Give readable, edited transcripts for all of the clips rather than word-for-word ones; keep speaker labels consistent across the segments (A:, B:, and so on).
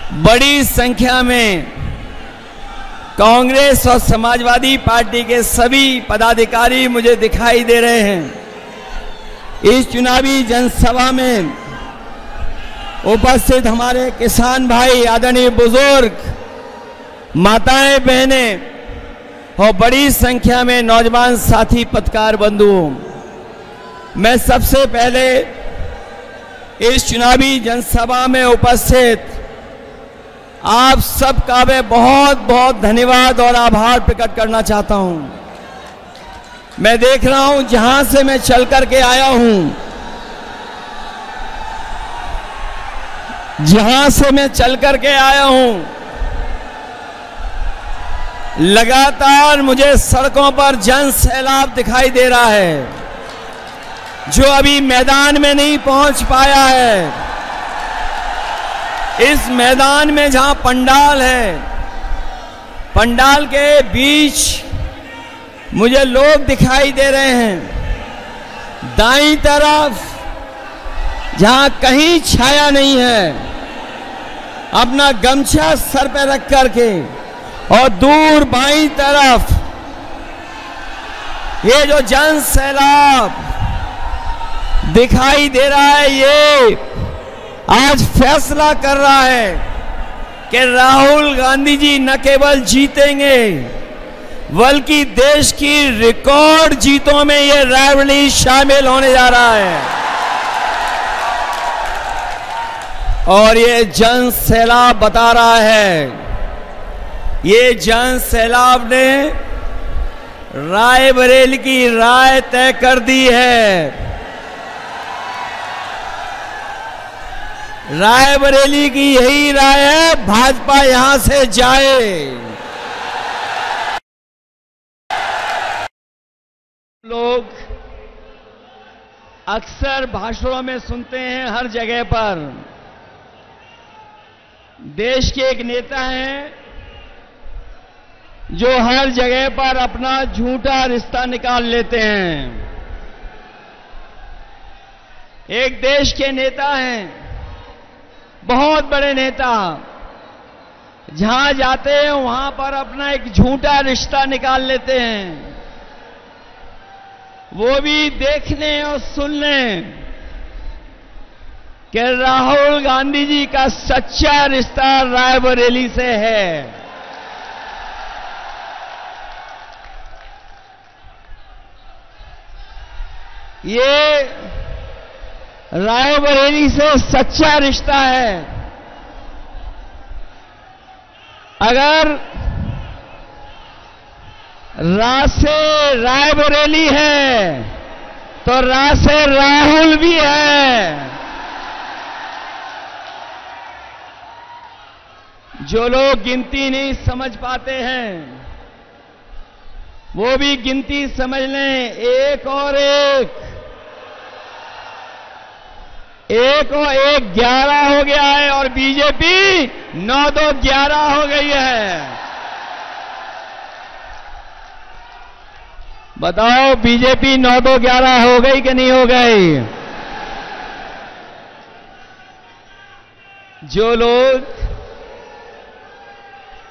A: बड़ी संख्या में कांग्रेस और समाजवादी पार्टी के सभी पदाधिकारी मुझे दिखाई दे रहे हैं। इस चुनावी जनसभा में उपस्थित हमारे किसान भाई, आदरणीय बुजुर्ग, माताएं, बहनें और बड़ी संख्या में नौजवान साथी पत्रकार बंधुओं, मैं सबसे पहले इस चुनावी जनसभा में उपस्थित आप सबका मैं बहुत बहुत धन्यवाद और आभार प्रकट करना चाहता हूं। मैं देख रहा हूं जहां से मैं चल करके आया हूं, जहां से मैं चल करके आया हूं, लगातार मुझे सड़कों पर जन सैलाब दिखाई दे रहा है, जो अभी मैदान में नहीं पहुंच पाया है। इस मैदान में जहां पंडाल है, पंडाल के बीच मुझे लोग दिखाई दे रहे हैं। दाईं तरफ जहां कहीं छाया नहीं है, अपना गमछा सर पे रख करके, और दूर बाईं तरफ ये जो जन सैलाब दिखाई दे रहा है, ये आज फैसला कर रहा है कि राहुल गांधी जी न केवल जीतेंगे बल्कि देश की रिकॉर्ड जीतों में ये रायबरेली शामिल होने जा रहा है। और ये जन सैलाब बता रहा है, ये जन सैलाब ने रायबरेली की राय तय कर दी है। रायबरेली की यही राय है, भाजपा यहां से जाए। लोग अक्सर भाषणों में सुनते हैं हर जगह पर, देश के एक नेता हैं जो हर जगह पर अपना झूठा रिश्ता निकाल लेते हैं। एक देश के नेता हैं, बहुत बड़े नेता, जहां जाते हैं वहां पर अपना एक झूठा रिश्ता निकाल लेते हैं, वो भी देखने और सुनने कि राहुल गांधी जी का सच्चा रिश्ता रायबरेली से है। ये रायबरेली से सच्चा रिश्ता है। अगर रा से रायबरेली है तो रा से राहुल भी है। जो लोग गिनती नहीं समझ पाते हैं वो भी गिनती समझ लें। एक और एक 11 हो गया है और बीजेपी 9-2-11 हो गई है। बताओ बीजेपी 9-2-11 हो गई कि नहीं हो गई? जो लोग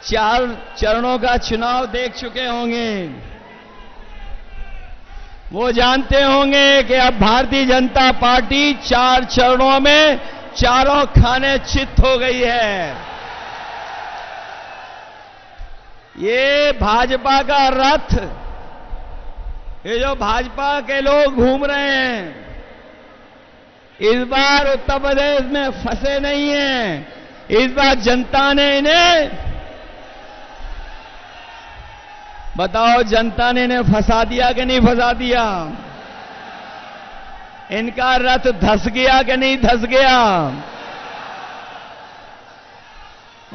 A: 4 चरणों का चुनाव देख चुके होंगे वो जानते होंगे कि अब भारतीय जनता पार्टी 4 चरणों में चारों खाने चित हो गई है। ये भाजपा का रथ, ये जो भाजपा के लोग घूम रहे हैं, इस बार उत्तर प्रदेश में फंसे नहीं हैं। इस बार जनता ने इन्हें, बताओ जनता ने इन्हें फंसा दिया कि नहीं फंसा दिया? इनका रथ धस गया कि नहीं धस गया?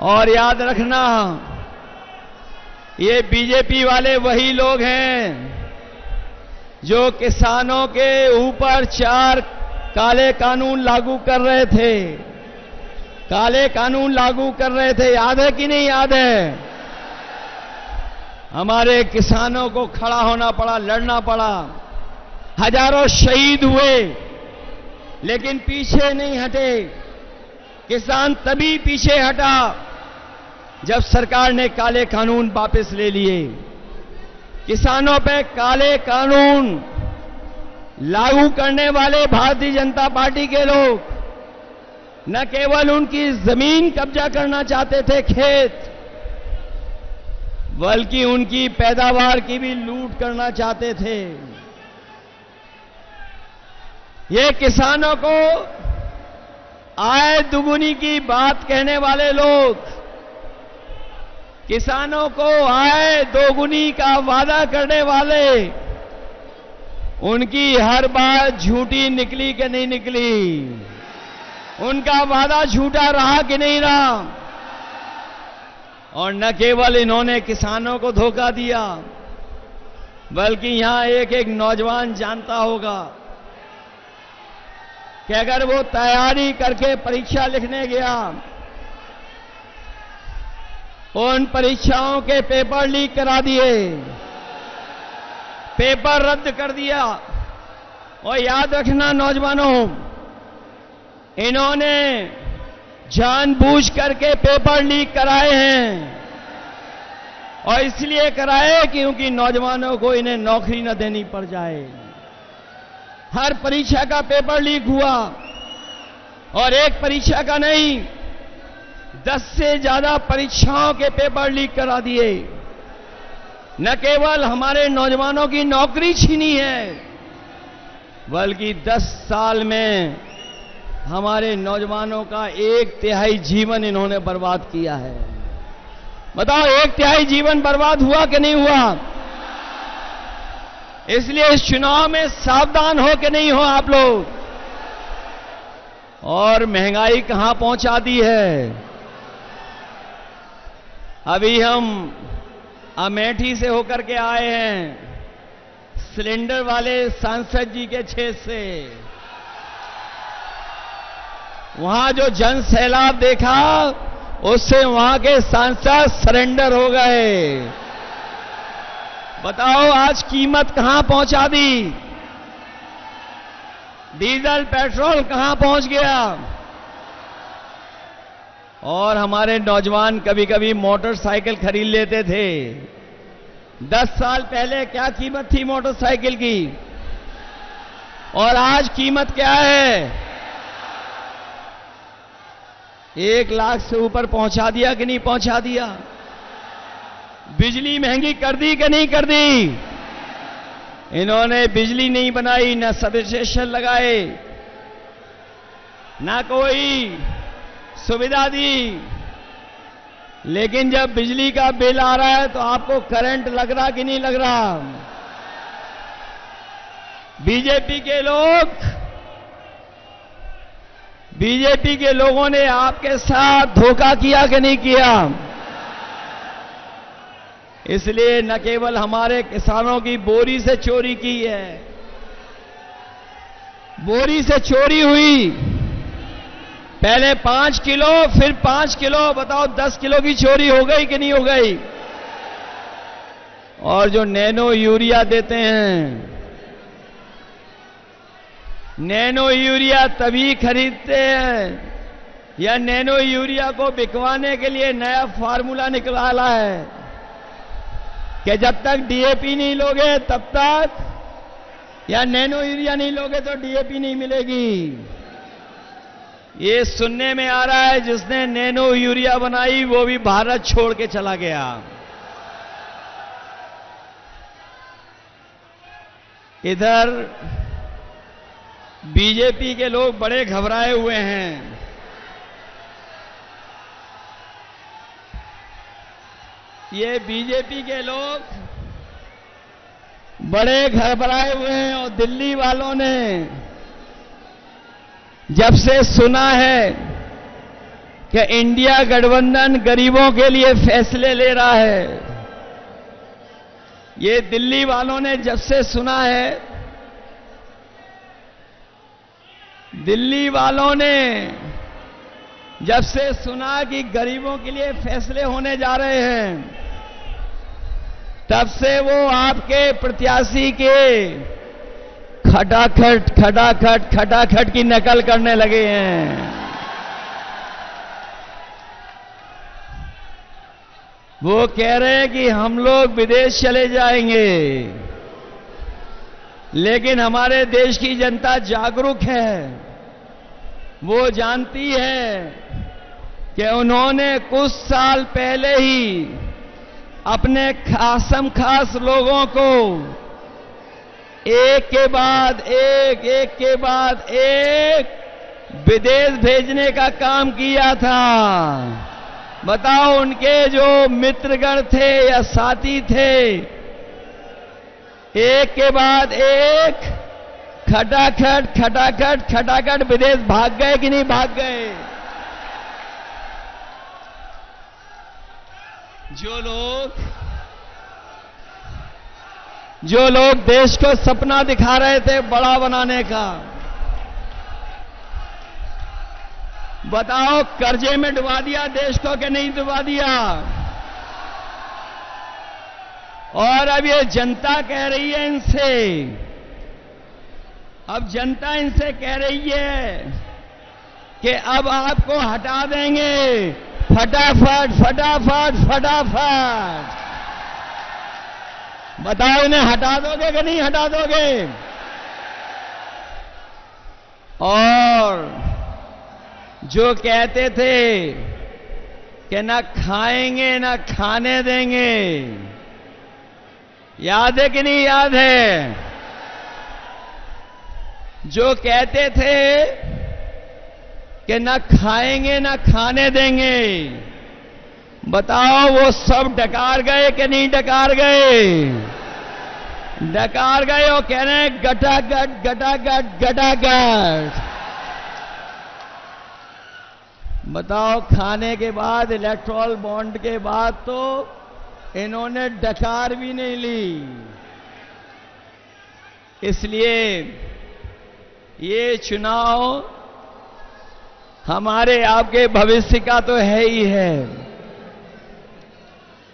A: और याद रखना, ये बीजेपी वाले वही लोग हैं जो किसानों के ऊपर 4 काले कानून लागू कर रहे थे। काले कानून लागू कर रहे थे, याद है कि नहीं याद है? हमारे किसानों को खड़ा होना पड़ा, लड़ना पड़ा, हजारों शहीद हुए, लेकिन पीछे नहीं हटे। किसान तभी पीछे हटा जब सरकार ने काले कानून वापस ले लिए। किसानों पे काले कानून लागू करने वाले भारतीय जनता पार्टी के लोग न केवल उनकी जमीन कब्जा करना चाहते थे, खेत, बल्कि उनकी पैदावार की भी लूट करना चाहते थे। ये किसानों को आय दुगुनी की बात कहने वाले लोग, किसानों को आय दोगुनी का वादा करने वाले, उनकी हर बात झूठी निकली कि नहीं निकली? उनका वादा झूठा रहा कि नहीं रहा? और न केवल इन्होंने किसानों को धोखा दिया, बल्कि यहां एक एक नौजवान जानता होगा कि अगर वो तैयारी करके परीक्षा लिखने गया, उन परीक्षाओं के पेपर लीक करा दिए, पेपर रद्द कर दिया। और याद रखना नौजवानों, इन्होंने जानबूझ करके पेपर लीक कराए हैं, और इसलिए कराए क्योंकि नौजवानों को इन्हें नौकरी न देनी पड़ जाए। हर परीक्षा का पेपर लीक हुआ, और एक परीक्षा का नहीं, 10 से ज्यादा परीक्षाओं के पेपर लीक करा दिए। न केवल हमारे नौजवानों की नौकरी छीनी है, बल्कि 10 साल में हमारे नौजवानों का 1/3 जीवन इन्होंने बर्बाद किया है। बताओ, 1/3 जीवन बर्बाद हुआ कि नहीं हुआ? इसलिए इस चुनाव में सावधान हो कि नहीं हो आप लोग। और महंगाई कहां पहुंचा दी है? अभी हम अमेठी से होकर के आए हैं, सिलेंडर वाले सांसद जी के क्षेत्र से। वहां जो जन सैलाब देखा, उससे वहां के सांसद सरेंडर हो गए। बताओ, आज कीमत कहां पहुंचा दी? डीजल पेट्रोल कहां पहुंच गया? और हमारे नौजवान कभी कभी मोटरसाइकिल खरीद लेते थे। 10 साल पहले क्या कीमत थी मोटरसाइकिल की, और आज कीमत क्या है? 1 लाख से ऊपर पहुंचा दिया कि नहीं पहुंचा दिया? बिजली महंगी कर दी कि नहीं कर दी? इन्होंने बिजली नहीं बनाई, न सबस्टेशन लगाए, ना कोई सुविधा दी। लेकिन जब बिजली का बिल आ रहा है तो आपको करंट लग रहा कि नहीं लग रहा? बीजेपी के लोगों ने आपके साथ धोखा किया कि नहीं किया? इसलिए न केवल हमारे किसानों की बोरी से चोरी की है, बोरी से चोरी हुई, पहले 5 किलो, फिर 5 किलो, बताओ 10 किलो की चोरी हो गई कि नहीं हो गई? और जो नैनो यूरिया देते हैं, नैनो यूरिया तभी खरीदते हैं, या नैनो यूरिया को बिकवाने के लिए नया फार्मूला निकाला है कि जब तक डीएपी नहीं लोगे तब तक, या नैनो यूरिया नहीं लोगे तो डीएपी नहीं मिलेगी। ये सुनने में आ रहा है जिसने नैनो यूरिया बनाई वो भी भारत छोड़ के चला गया। इधर बीजेपी के लोग बड़े घबराए हुए हैं। ये बीजेपी के लोग बड़े घबराए हुए हैं, और दिल्ली वालों ने जब से सुना है कि इंडिया गठबंधन गरीबों के लिए फैसले ले रहा है, ये दिल्ली वालों ने जब से सुना है, दिल्ली वालों ने जब से सुना कि गरीबों के लिए फैसले होने जा रहे हैं, तब से वो आपके प्रत्याशी के खटाखट खटाखट खटाखट की नकल करने लगे हैं। वो कह रहे हैं कि हम लोग विदेश चले जाएंगे, लेकिन हमारे देश की जनता जागरूक है। वो जानती है कि उन्होंने कुछ साल पहले ही अपने खासम खास लोगों को एक के बाद एक विदेश भेजने का काम किया था। बताओ, उनके जो मित्रगण थे या साथी थे, एक के बाद एक खटाखट विदेश भाग गए कि नहीं भाग गए? जो लोग देश को सपना दिखा रहे थे बड़ा बनाने का, बताओ कर्जे में डुबा दिया देश को कि नहीं डुबा दिया? और अब ये जनता कह रही है इनसे, अब जनता इनसे कह रही है कि अब आपको हटा देंगे फटाफट। बताओ, इन्हें हटा दोगे कि नहीं हटा दोगे? और जो कहते थे कि ना खाएंगे ना खाने देंगे, याद है कि नहीं याद है? जो कहते थे कि ना खाएंगे ना खाने देंगे, बताओ वो सब डकार गए कि नहीं डकार गए? डकार गए और कह रहे हैं गटागट। बताओ, खाने के बाद, इलेक्ट्रॉल बॉन्ड के बाद तो इन्होंने डकार भी नहीं ली। इसलिए ये चुनाव हमारे आपके भविष्य का तो है ही है।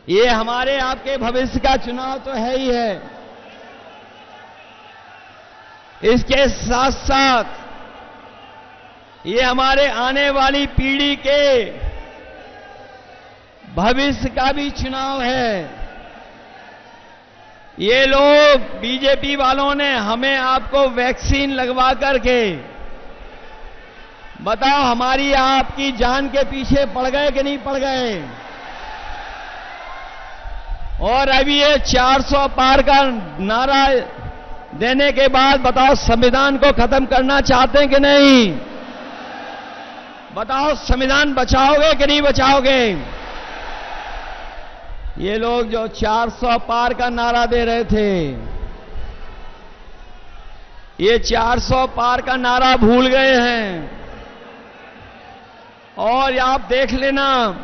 A: ये हमारे आपके भविष्य का चुनाव तो है ही है। इसके साथ साथ ये हमारे आने वाली पीढ़ी के भविष्य का भी चुनाव है। ये लोग बीजेपी वालों ने हमें आपको वैक्सीन लगवा करके, बताओ, हमारी आपकी जान के पीछे पड़ गए कि नहीं पड़ गए? और अभी ये 400 पार का नारा देने के बाद बताओ, संविधान को खत्म करना चाहते हैं कि नहीं? बताओ, संविधान बचाओगे कि नहीं बचाओगे? ये लोग जो 400 पार का नारा दे रहे थे, ये 400 पार का नारा भूल गए हैं। और आप देख लेना,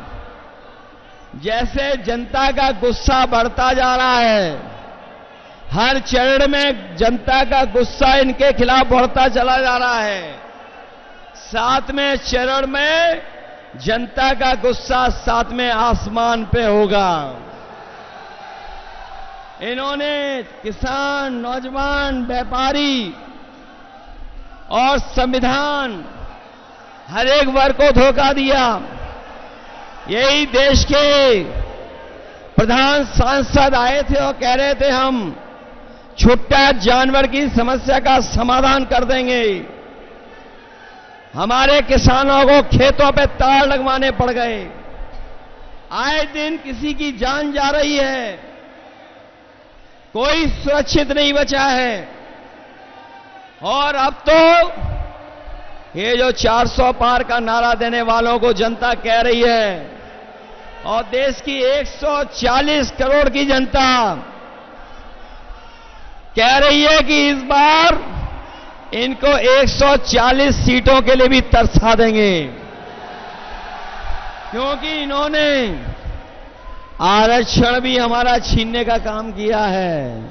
A: जैसे जनता का गुस्सा बढ़ता जा रहा है, हर चरण में जनता का गुस्सा इनके खिलाफ बढ़ता चला जा रहा है। 7वें चरण में जनता का गुस्सा 7वें आसमान पे होगा। इन्होंने किसान, नौजवान, व्यापारी और संविधान, हर एक वर्ग को धोखा दिया। यही देश के प्रधान सांसद आए थे और कह रहे थे हम छुट्टा जानवर की समस्या का समाधान कर देंगे। हमारे किसानों को खेतों पे तार लगवाने पड़ गए। आए दिन किसी की जान जा रही है, कोई सुरक्षित नहीं बचा है। और अब तो ये जो 400 पार का नारा देने वालों को जनता कह रही है, और देश की 140 करोड़ की जनता कह रही है कि इस बार इनको 140 सीटों के लिए भी तरसा देंगे, क्योंकि इन्होंने आरक्षण भी हमारा छीनने का काम किया है।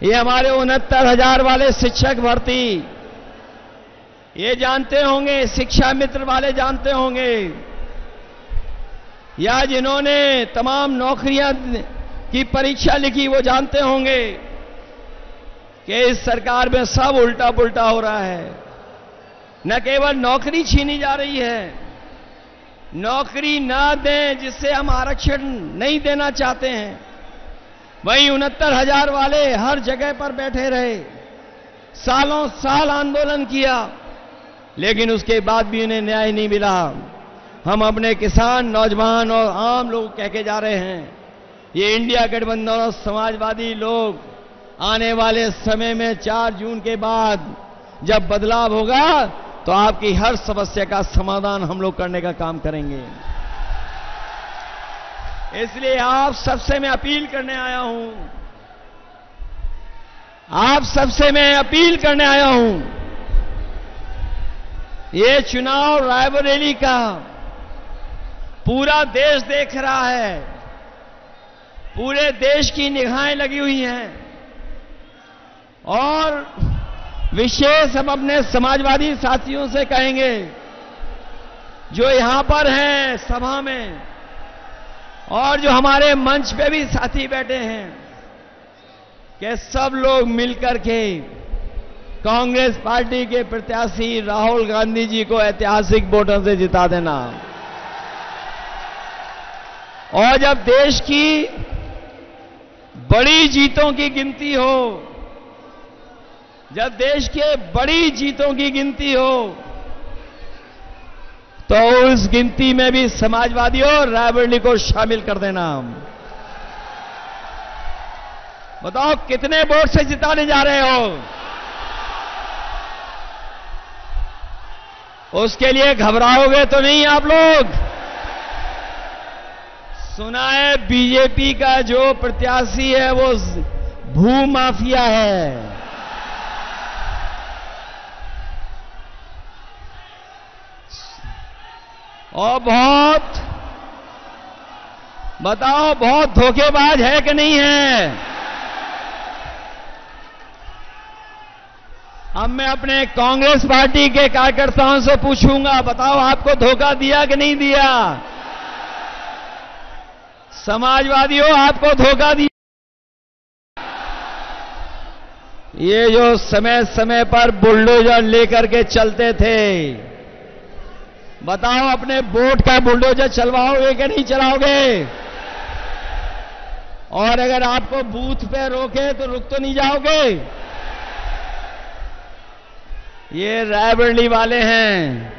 A: ये हमारे 69,000 वाले शिक्षक भर्ती, ये जानते होंगे, शिक्षा मित्र वाले जानते होंगे, या जिन्होंने तमाम नौकरियां की परीक्षा लिखी वो जानते होंगे कि इस सरकार में सब उल्टा पुल्टा हो रहा है। न केवल नौकरी छीनी जा रही है, नौकरी ना दें, जिससे हम आरक्षण नहीं देना चाहते हैं, वहीं 69,000 वाले हर जगह पर बैठे रहे, सालों साल आंदोलन किया, लेकिन उसके बाद भी उन्हें न्याय नहीं मिला। हम अपने किसान, नौजवान और आम लोग कह के जा रहे हैं, ये इंडिया गठबंधन और समाजवादी लोग आने वाले समय में 4 जून के बाद जब बदलाव होगा तो आपकी हर समस्या का समाधान हम लोग करने का काम करेंगे। इसलिए आप सबसे मैं अपील करने आया हूं, आप सबसे मैं अपील करने आया हूं, ये चुनाव रायबरेली का पूरा देश देख रहा है, पूरे देश की निगाहें लगी हुई हैं, और विशेष हम अपने समाजवादी साथियों से कहेंगे जो यहां पर हैं सभा में, और जो हमारे मंच पे भी साथी बैठे हैं, कि सब लोग मिलकर के कांग्रेस पार्टी के प्रत्याशी राहुल गांधी जी को ऐतिहासिक वोटों से जिता देना। और जब देश की बड़ी जीतों की गिनती हो, जब देश के बड़ी जीतों की गिनती हो, तो उस गिनती में भी समाजवादियों और रायबरेली को शामिल कर देना। बताओ कितने वोट से जिताने जा रहे हो? उसके लिए घबराओगे तो नहीं आप लोग? सुना है बीजेपी का जो प्रत्याशी है वो भू माफिया है। और बताओ बहुत धोखेबाज है कि नहीं है? अब मैं अपने कांग्रेस पार्टी के कार्यकर्ताओं से पूछूंगा, बताओ आपको धोखा दिया कि नहीं दिया? समाजवादियों आपको धोखा दिया? ये जो समय समय पर बुलडोजर लेकर के चलते थे, बताओ अपने वोट का बुलडोजर चलवाओगे कि नहीं चलाओगे? और अगर आपको बूथ पे रोके तो रुक तो नहीं जाओगे? ये रायबरेली वाले हैं,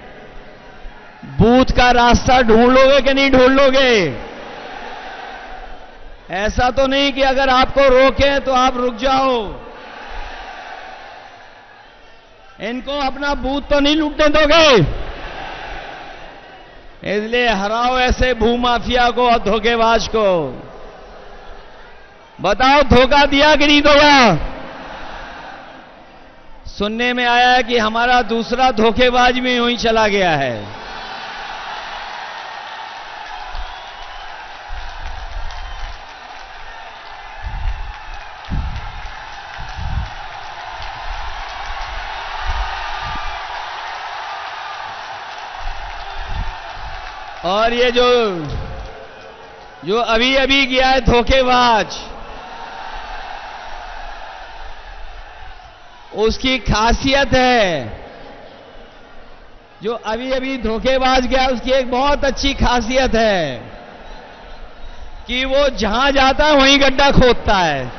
A: बूथ का रास्ता ढूंढ लोगे कि नहीं ढूंढ लोगे? ऐसा तो नहीं कि अगर आपको रोके तो आप रुक जाओ। इनको अपना बूथ तो नहीं लूटने दोगे? इसलिए हराओ ऐसे भूमाफिया को और धोखेबाज को। बताओ धोखा दिया कि नहीं दिया? सुनने में आया है कि हमारा दूसरा धोखेबाज भी यूं ही चला गया है। और ये जो अभी अभी गया है धोखेबाज, उसकी खासियत है, जो अभी अभी धोखेबाज गया उसकी एक बहुत अच्छी खासियत है कि वो जहां जाता है वहीं गड्ढा खोदता है।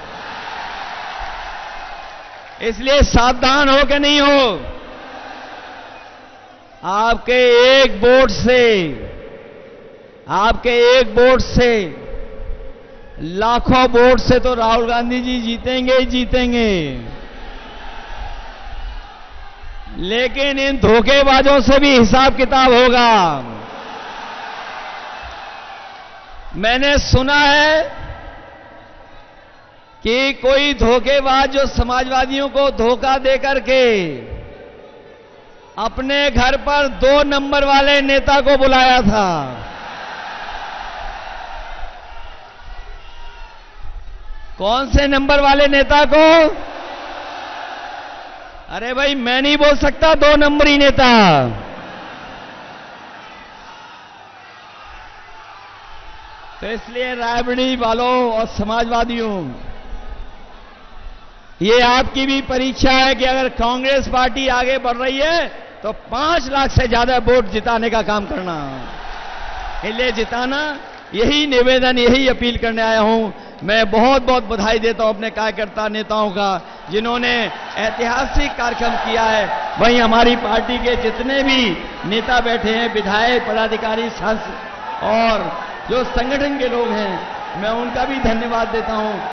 A: इसलिए सावधान हो कि नहीं हो? आपके एक वोट से लाखों वोट से तो राहुल गांधी जी जीतेंगे ही जीतेंगे, लेकिन इन धोखेबाजों से भी हिसाब किताब होगा। मैंने सुना है कि कोई धोखेबाज जो समाजवादियों को धोखा देकर के अपने घर पर 2 नंबर वाले नेता को बुलाया था। कौन से नंबर वाले नेता को? अरे भाई मैं नहीं बोल सकता 2 नंबरी नेता। तो इसलिए रायबरेली वालों और समाजवादियों, ये आपकी भी परीक्षा है कि अगर कांग्रेस पार्टी आगे बढ़ रही है तो 5 लाख से ज्यादा वोट जिताने का काम करना। इसलिए जिताना, यही निवेदन, यही अपील करने आया हूं। मैं बहुत बहुत बधाई देता हूं अपने कार्यकर्ता नेताओं का, जिन्होंने ऐतिहासिक कार्यक्रम किया है। वहीं हमारी पार्टी के जितने भी नेता बैठे हैं, विधायक, पदाधिकारी, सांसद और जो संगठन के लोग हैं, मैं उनका भी धन्यवाद देता हूं।